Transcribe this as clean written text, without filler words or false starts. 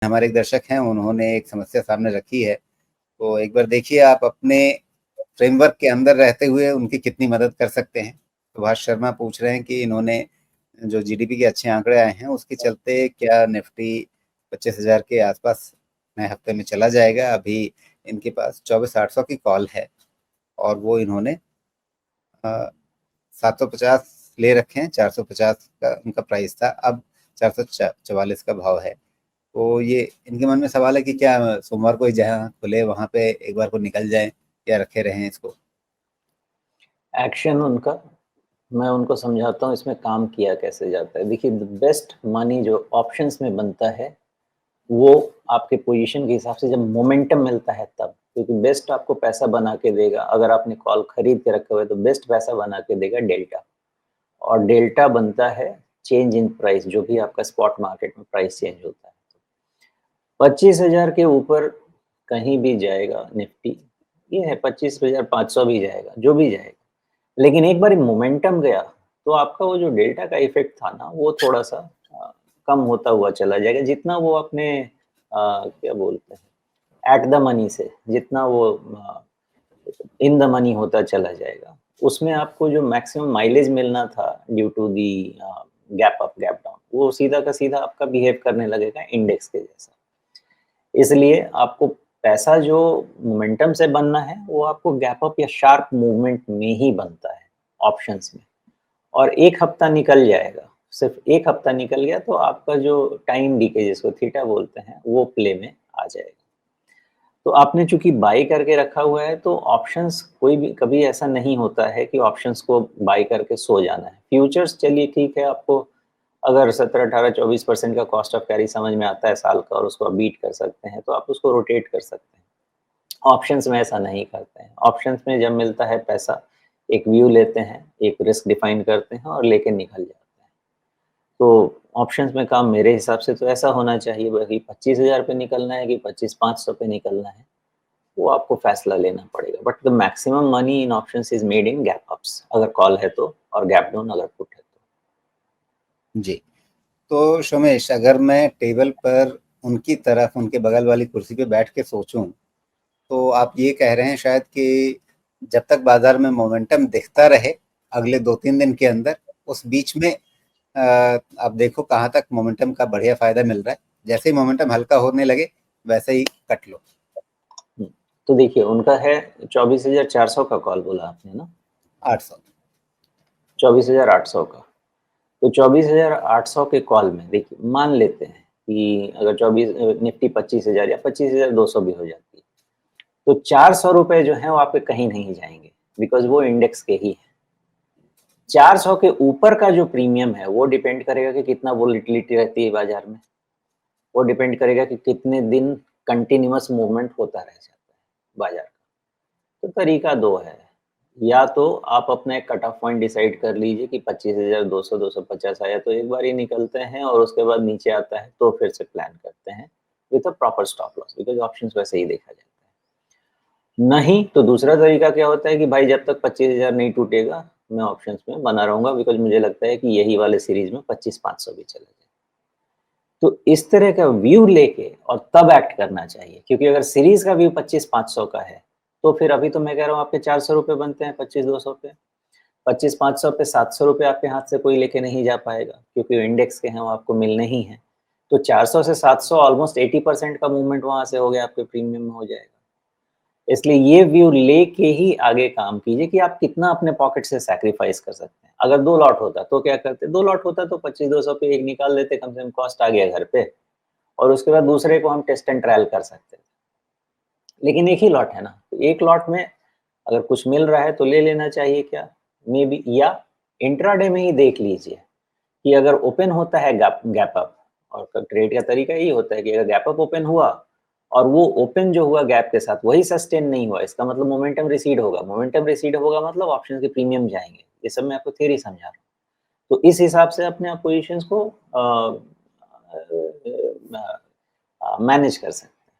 हमारे एक दर्शक हैं, उन्होंने एक समस्या सामने रखी है, तो एक बार देखिए आप अपने फ्रेमवर्क के अंदर रहते हुए उनकी कितनी मदद कर सकते हैं। सुभाष शर्मा पूछ रहे हैं कि इन्होंने जो जीडीपी के अच्छे आंकड़े आए हैं, उसके चलते क्या निफ्टी 25,000 के आसपास नए हफ्ते में चला जाएगा? अभी इनके पास 24,800 की कॉल है और वो इन्होंने 750 ले रखे हैं, 450 का उनका प्राइस था, अब 444 का भाव है। तो ये इनके मन में सवाल है कि क्या सोमवार को ही जहाँ खुले वहाँ पे एक बार को निकल जाएँ या रखे रहें इसको? एक्शन उनका, मैं उनको समझाता हूँ इसमें काम किया कैसे जाता है। देखिए द बेस्ट मनी जो ऑप्शंस में बनता है, वो आपके पोजीशन के हिसाब से जब मोमेंटम मिलता है तब, क्योंकि बेस्ट आपको पैसा बना के देगा, अगर आपने कॉल खरीद के रखे हुए तो बेस्ट पैसा बना के देगा डेल्टा, और डेल्टा बनता है चेंज इन प्राइस, जो भी आपका स्पॉट मार्केट में प्राइस चेंज होता है। 25,000 के ऊपर कहीं भी जाएगा निफ्टी, ये है 25,500 भी जाएगा, जो भी जाएगा, लेकिन एक बार मोमेंटम गया तो आपका वो जो डेल्टा का इफेक्ट था ना, वो थोड़ा सा कम होता हुआ चला जाएगा, जितना वो अपने क्या बोलते हैं एट द मनी से, जितना वो इन द मनी होता चला जाएगा, उसमें आपको जो मैक्सिमम माइलेज मिलना था due to the gap up gap down, वो सीधा का सीधा आपका बिहेव करने लगेगा इंडेक्स के जैसा। इसलिए आपको पैसा जो मोमेंटम से बनना है, वो आपको गैप अप या शार्प मूवमेंट में ही बनता है, ऑप्शंस में। और 1 हफ्ता निकल जाएगा, सिर्फ 1 हफ्ता निकल गया तो आपका जो टाइम डीके जिसको थीटा बोलते हैं, वो प्ले में आ जाएगा। तो आपने चूँकि बाय करके रखा हुआ है, तो ऑप्शंस कोई भी कभी ऐसा नहीं होता है कि ऑप्शंस को बाय करके सो जाना है। फ्यूचर्स चलिए ठीक है, आपको अगर 17, 18, 24% का कॉस्ट ऑफ कैरी समझ में आता है साल का और उसको आप बीट कर सकते हैं, तो आप उसको रोटेट कर सकते हैं। ऑप्शंस में ऐसा नहीं करते हैं। ऑप्शंस में जब मिलता है पैसा, एक व्यू लेते हैं, एक रिस्क डिफाइन करते हैं और लेके निकल जाते हैं। तो ऑप्शंस में काम मेरे हिसाब से तो ऐसा होना चाहिए, बाकी 25,000 पे निकलना है कि 25,500 पे निकलना है, वो आपको फैसला लेना पड़ेगा। But the maximum money in options is made in gap ups, अगर कॉल है तो, और गैप डाउन अगर पुट है तो। जी। तो सोमेश, अगर मैं टेबल पर उनकी तरफ, उनके बगल वाली कुर्सी पे बैठ के सोचूँ, तो आप ये कह रहे हैं शायद कि जब तक बाज़ार में मोमेंटम दिखता रहे अगले 2-3 दिन के अंदर, उस बीच में आप देखो कहाँ तक मोमेंटम का बढ़िया फ़ायदा मिल रहा है। जैसे ही मोमेंटम हल्का होने लगे, वैसे ही कट लो। तो देखिए उनका है 24,400 का कॉल बोला आपने ना? 800। 24,800 का। तो 24,800 के कॉल में देखिए, मान लेते हैं कि अगर 24 निफ्टी 25,000 या 25,200 भी हो जाती है, तो 400 रुपए जो है वो आपके कहीं नहीं जाएंगे, बिकॉज वो इंडेक्स के ही है। 400 के ऊपर का जो प्रीमियम है, वो डिपेंड करेगा कि कितना वोलेटिलिटी रहती है बाजार में, वो डिपेंड करेगा कि कितने दिन कंटिन्यूअस मूवमेंट होता रह जाता है बाजार का। तो तरीका दो है, या तो आप अपना एक कट ऑफ पॉइंट डिसाइड कर लीजिए कि 25,200 250 आया तो एक बार ही निकलते हैं, और उसके बाद नीचे आता है तो फिर से प्लान करते हैं with a proper stop loss, because options वैसे ही देखा जाता है। नहीं तो दूसरा तरीका क्या होता है कि भाई जब तक 25,000 नहीं टूटेगा, मैं ऑप्शंस में बना रहूंगा, बिकॉज मुझे लगता है कि यही वाले सीरीज में 25,500 भी चला जाए। तो इस तरह का व्यू लेके और तब एक्ट करना चाहिए, क्योंकि अगर सीरीज का व्यू 25,500 का है, तो फिर अभी तो मैं कह रहा हूँ आपके 400 रुपए बनते हैं 25,200 पे, 25,500 पे 700 रुपए आपके हाथ से कोई लेके नहीं जा पाएगा, क्योंकि इंडेक्स के हैं, वो आपको मिलने ही हैं। तो 400 से 700 ऑलमोस्ट 80% का मूवमेंट वहां से हो गया, आपके प्रीमियम में हो जाएगा। इसलिए ये व्यू लेके ही आगे काम कीजिए कि आप कितना अपने पॉकेट से सैक्रिफाइस कर सकते हैं। अगर 2 लॉट होता तो क्या करते? 2 लॉट होता तो 25,200 पे एक निकाल लेते, कम से कम कॉस्ट आ गया घर पे, और उसके बाद दूसरे को हम टेस्ट एंड ट्रायल कर सकते हैं। लेकिन एक ही लॉट है ना, तो एक लॉट में अगर कुछ मिल रहा है तो ले लेना चाहिए क्या, मे बी, या इंट्राडे में ही देख लीजिए कि अगर ओपन होता है गैप गैप अप, और ट्रेड का तरीका यही होता है कि अगर गैप अप ओपन हुआ और वो ओपन जो हुआ गैप के साथ वही सस्टेन नहीं हुआ, इसका मतलब मोमेंटम रिसीड होगा, मोमेंटम रिसीड होगा मतलब ऑप्शन के प्रीमियम जाएंगे। ये सब मैं आपको थ्योरी समझा रहा हूँ। तो इस हिसाब से अपने आप पोजिशंस को मैनेज कर सकते हैं।